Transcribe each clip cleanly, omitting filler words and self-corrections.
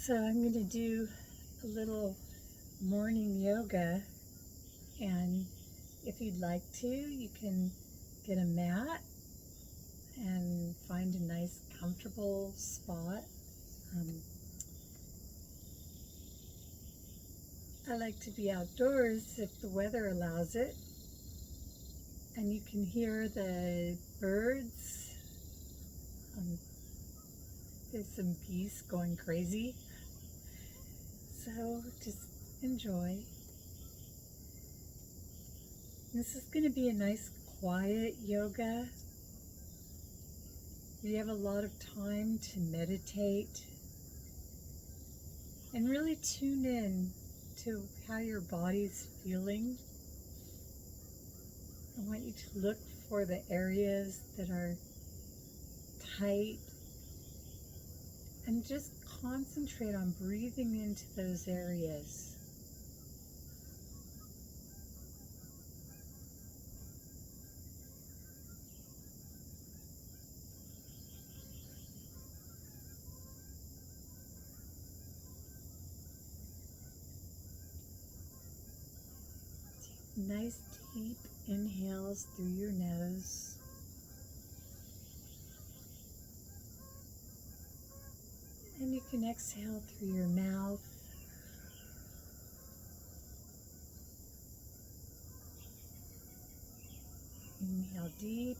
So I'm going to do a little morning yoga, and if you'd like to, you can get a mat and find a nice comfortable spot. I like to be outdoors if the weather allows it, and you can hear the birds. There's some geese going crazy, so just enjoy. This is going to be a nice quiet yoga. You have a lot of time to meditate and really tune in to how your body's feeling. I want you to look for the areas that are tight and just concentrate on breathing into those areas. Take nice deep inhales through your nose. And you can exhale through your mouth. Inhale deep.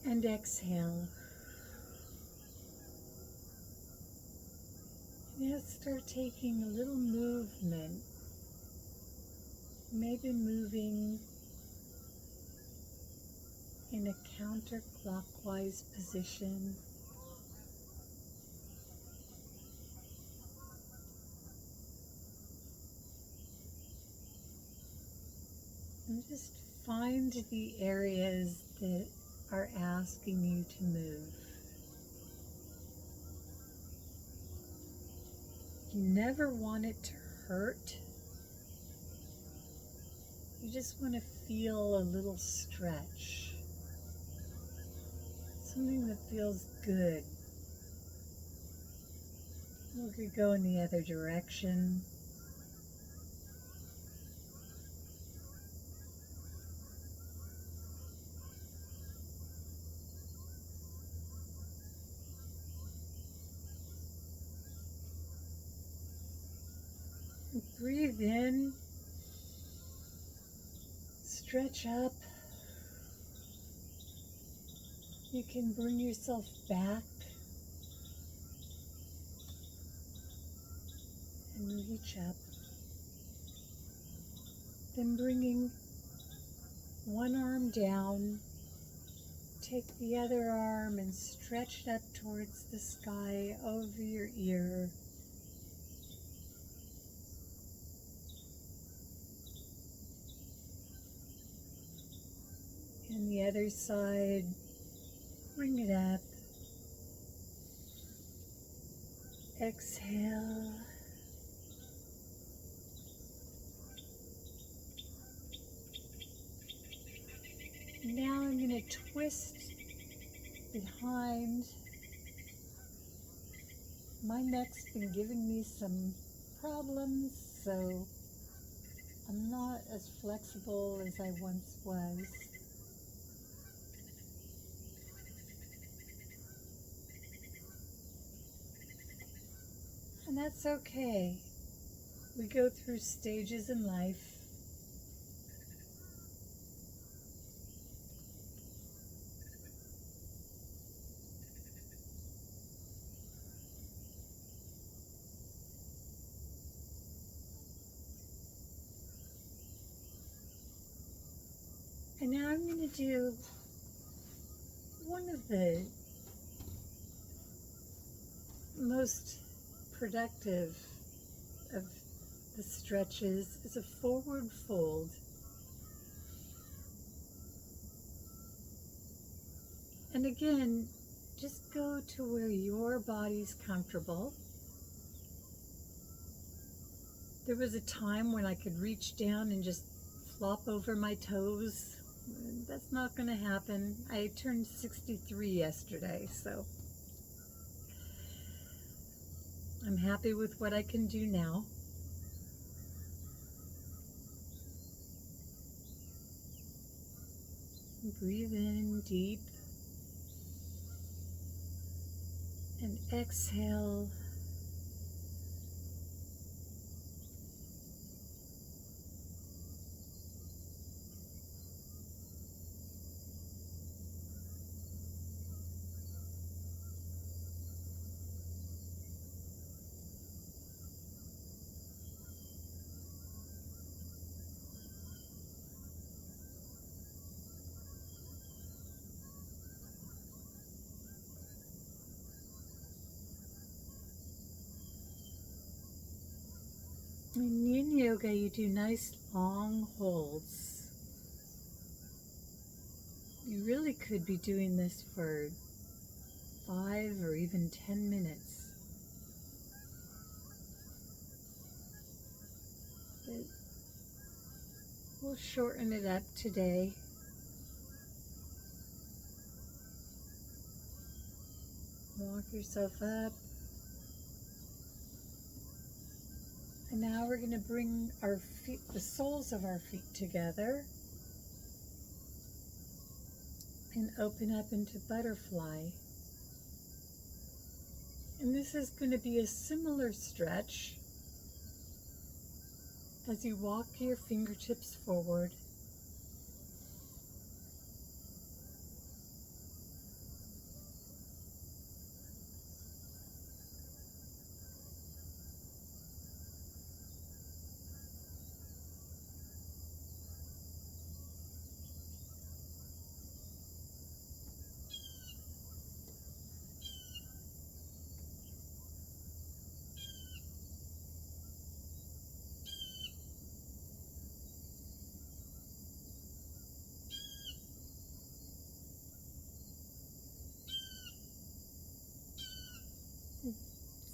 And exhale. Now start taking a little movement. Maybe moving in a counterclockwise position. And just find the areas that are asking you to move. You never want it to hurt. You just want to feel a little stretch. Something that feels good. We could go in the other direction. Breathe in, stretch up. You can bring yourself back and reach up. Then bringing one arm down, take the other arm and stretch it up towards the sky over your ear. And the other side, bring it up. Exhale. Now I'm going to twist behind. My neck's been giving me some problems, so I'm not as flexible as I once was. And that's okay. We go through stages in life. And now I'm going to do one of the most productive of the stretches is a forward fold. And again, just go to where your body's comfortable. There was a time when I could reach down and just flop over my toes That's not going to happen. I turned 63 yesterday, so I'm happy with what I can do now. Breathe in deep and exhale. In Yin Yoga, you do nice long holds. You really could be doing this for 5 or even 10 minutes. But we'll shorten it up today. Walk yourself up. And now we're going to bring our feet, the soles of our feet together and open up into butterfly. And this is going to be a similar stretch as you walk your fingertips forward.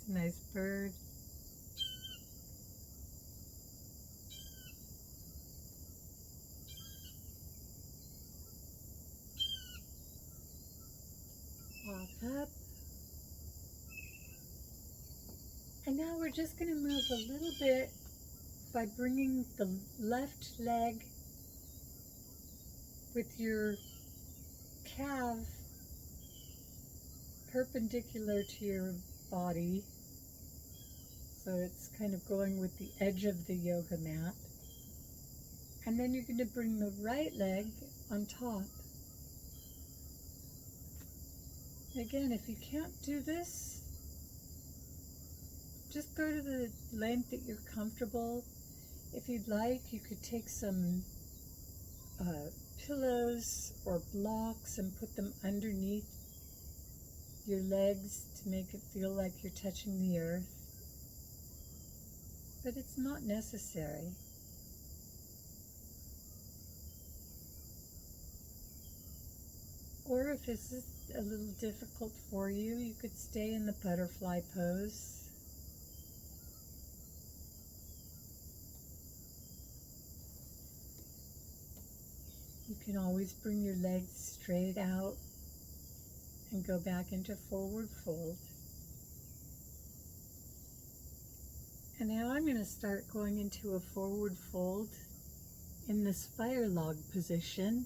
It's a nice bird. Walk up. And now we're just going to move a little bit by bringing the left leg with your calf perpendicular to your body. So it's kind of going with the edge of the yoga mat. And then you're going to bring the right leg on top. Again, if you can't do this, just go to the length that you're comfortable. If you'd like, you could take some pillows or blocks and put them underneath your legs to make it feel like you're touching the earth. But it's not necessary. Or if this is a little difficult for you, you could stay in the butterfly pose. You can always bring your legs straight out and go back into forward fold. And now I'm going to start going into a forward fold in this fire log position.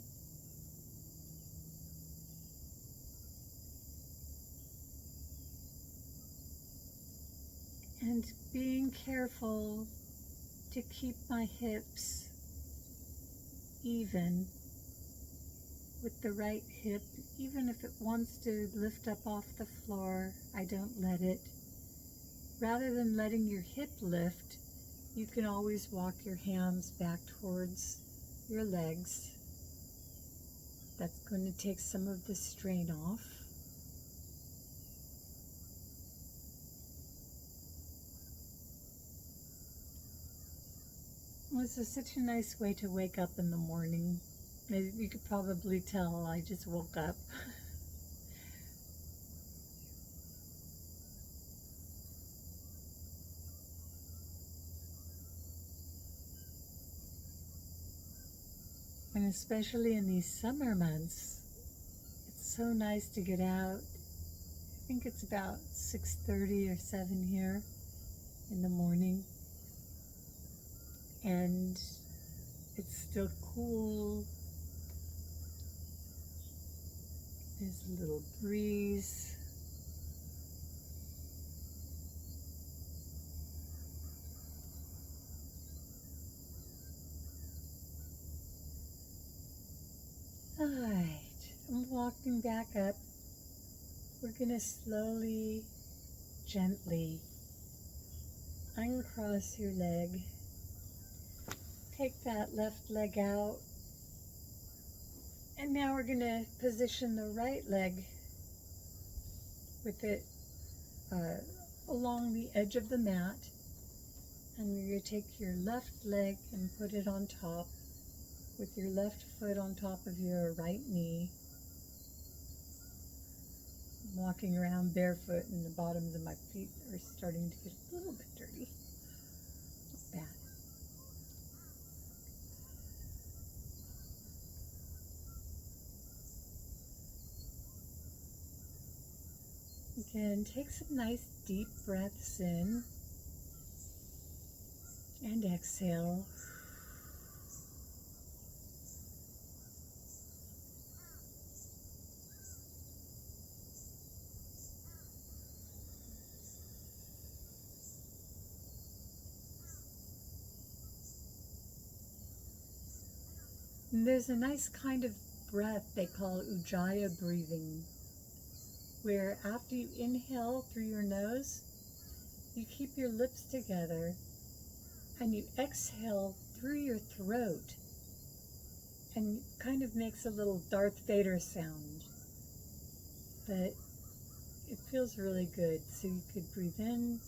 And being careful to keep my hips even with the right hip. Even if it wants to lift up off the floor, I don't let it. Rather than letting your hip lift, you can always walk your hands back towards your legs. That's going to take some of the strain off. This is such a nice way to wake up in the morning. Maybe you could probably tell I just woke up. And especially in these summer months, it's so nice to get out. I think it's about 6:30 or 7 here in the morning, and it's still cool. There's a little breeze. Alright, I'm walking back up. We're going to slowly, gently uncross your leg. Take that left leg out. And now we're going to position the right leg with it along the edge of the mat. And you're going to take your left leg and put it on top with your left foot on top of your right knee. I'm walking around barefoot and the bottoms of my feet are starting to get a little bit dirty. Not bad. Again, take some nice deep breaths in and exhale. And there's a nice kind of breath they call Ujjayi breathing, where after you inhale through your nose, you keep your lips together and you exhale through your throat, and it kind of makes a little Darth Vader sound, but it feels really good. So you could breathe in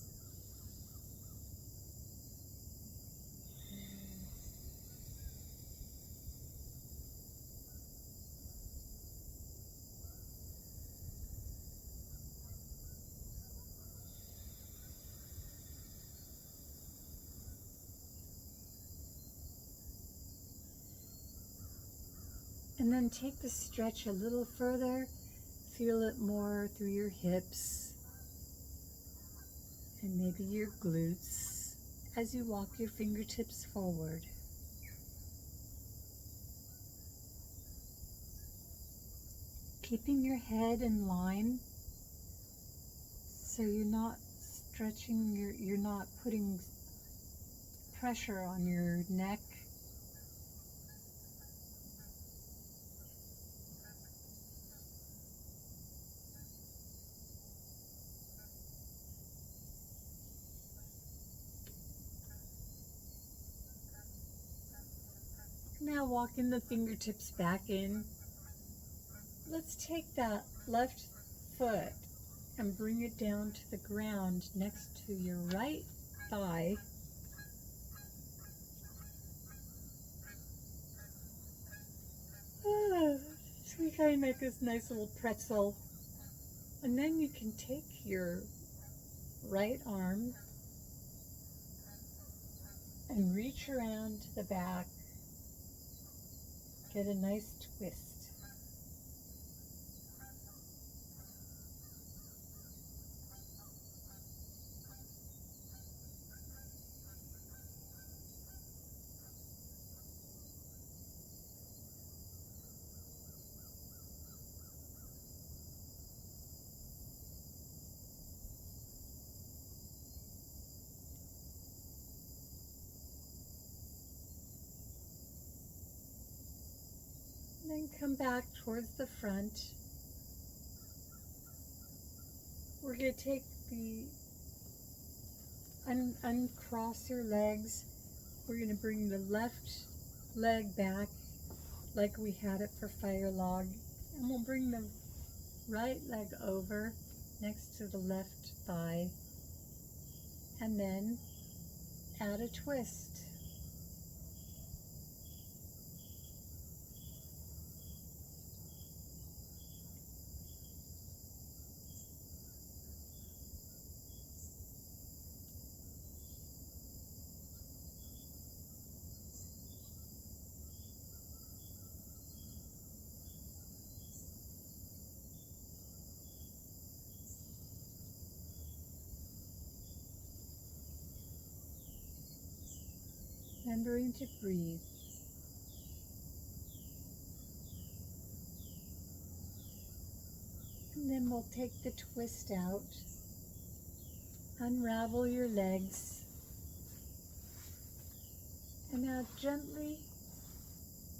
and then take the stretch a little further. Feel it more through your hips and maybe your glutes as you walk your fingertips forward. Keeping your head in line so you're not stretching, you're not putting pressure on your neck. Now walking the fingertips back in. Let's take that left foot and bring it down to the ground next to your right thigh. So we kind of make this nice little pretzel. And then you can take your right arm and reach around to the back. Get a nice twist. Then come back towards the front. We're going to take the, uncross your legs. We're going to bring the left leg back like we had it for fire log. And we'll bring the right leg over next to the left thigh. And then add a twist. remembering to breathe. And then we'll take the twist out, unravel your legs, and now gently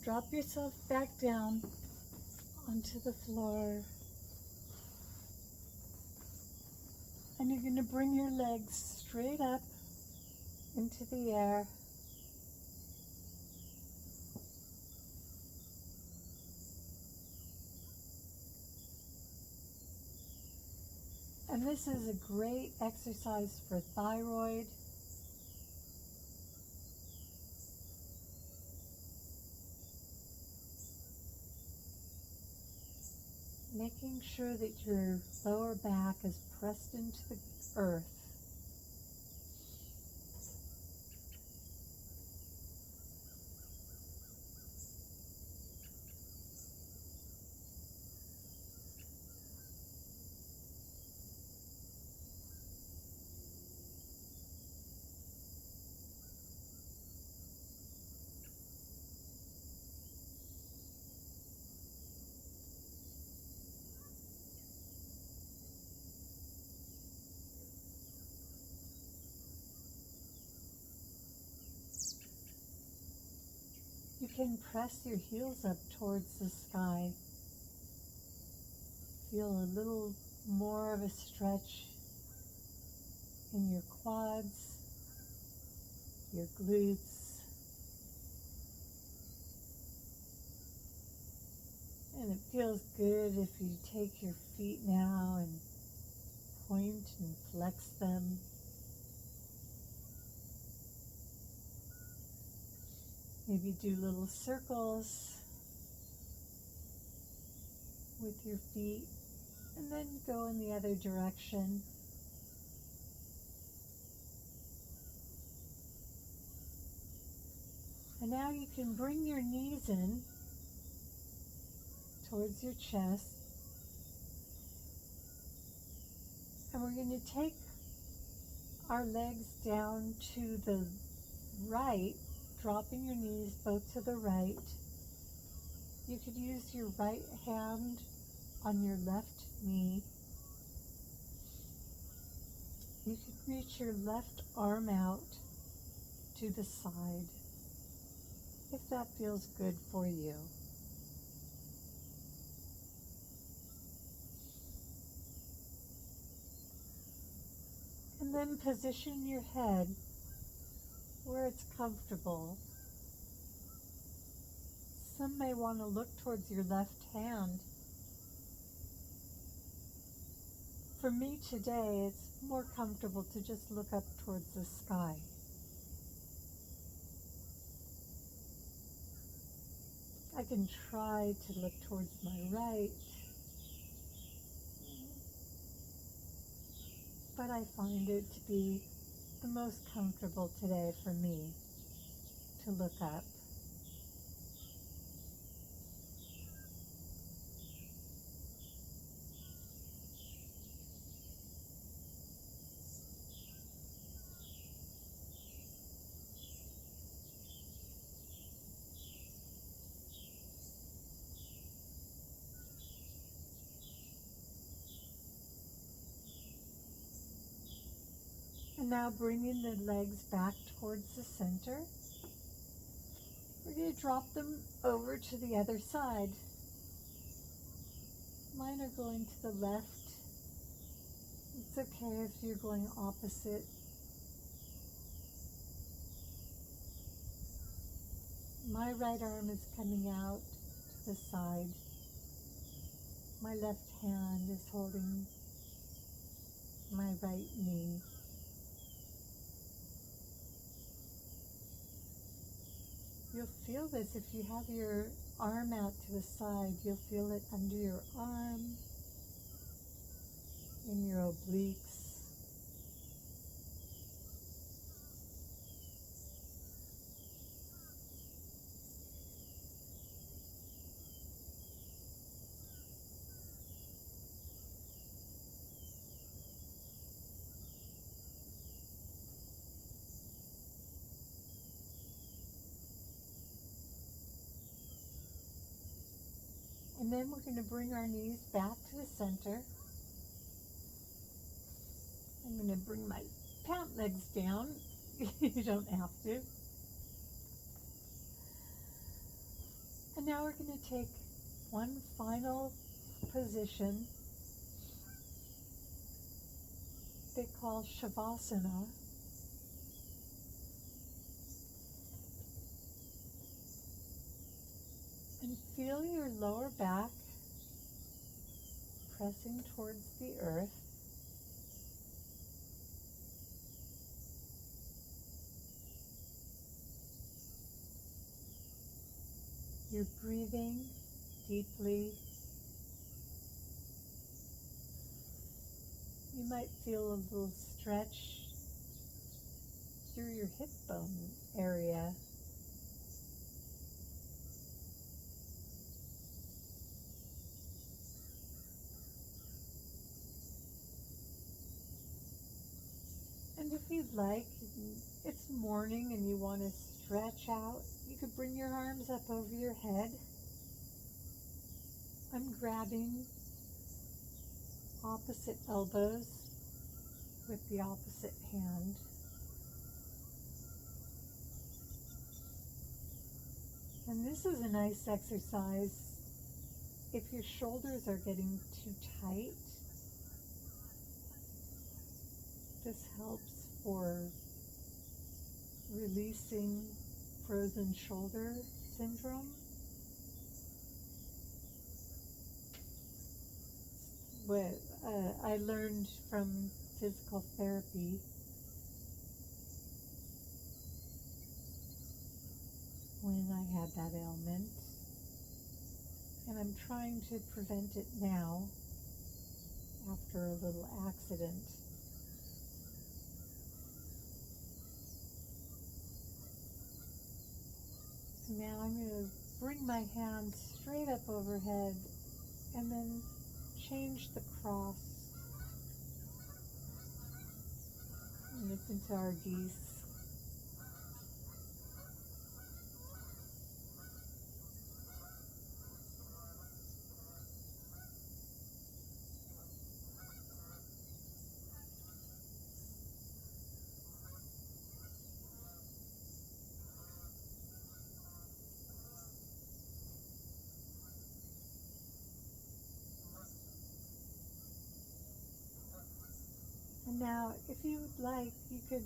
drop yourself back down onto the floor. And you're going to bring your legs straight up into the air. And this is a great exercise for thyroid. Making sure that your lower back is pressed into the earth. You can press your heels up towards the sky. Feel a little more of a stretch in your quads, your glutes, and it feels good if you take your feet now and point and flex them. Maybe do little circles with your feet and then go in the other direction. And now you can bring your knees in towards your chest. And we're going to take our legs down to the right, dropping your knees both to the right. You could use your right hand on your left knee. You could reach your left arm out to the side, if that feels good for you. And then position your head where it's comfortable. Some may want to look towards your left hand. For me today, it's more comfortable to just look up towards the sky. I can try to look towards my right, but I find it to be the most comfortable today for me to look up. And now bringing the legs back towards the center, we're going to drop them over to the other side. Mine are going to the left. It's okay if you're going opposite. My right arm is coming out to the side. My left hand is holding my right knee. You'll feel this if you have your arm out to the side. You'll feel it under your arm, in your obliques. And then we're going to bring our knees back to the center. I'm going to bring my pant legs down. You don't have to. And now we're going to take one final position they call Shavasana. And feel your lower back pressing towards the earth. You're breathing deeply. You might feel a little stretch through your hip bone area. And if you'd like, it's morning and you want to stretch out, you could bring your arms up over your head. I'm grabbing opposite elbows with the opposite hand. And this is a nice exercise if your shoulders are getting too tight. This helps for releasing frozen shoulder syndrome. What I learned from physical therapy. When I had that ailment, and I'm trying to prevent it now after a little accident. And now I'm going to bring my hands straight up overhead and then change the cross. And it's into our geese. And now, if you would like, you could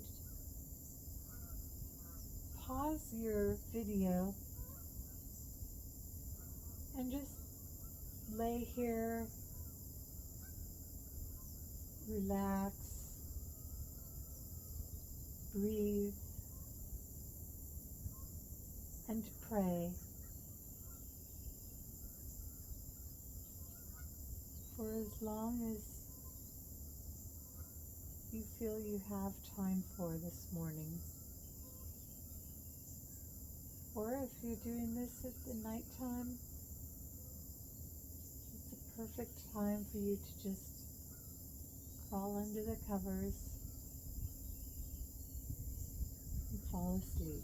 pause your video and just lay here, relax, breathe, and pray for as long as you feel you have time for this morning. Or if you're doing this at the nighttime, it's a perfect time for you to just crawl under the covers and fall asleep.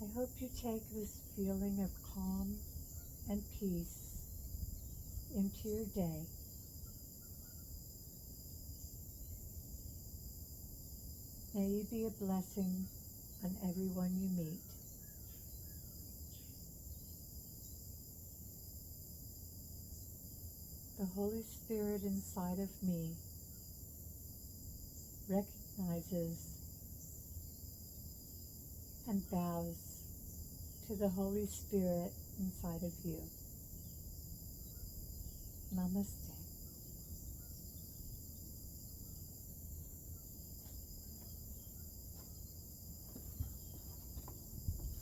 I hope you take this feeling of calm and peace into your day. May you be a blessing on everyone you meet. The Holy Spirit inside of me recognizes and bows to the Holy Spirit inside of you. Namaste.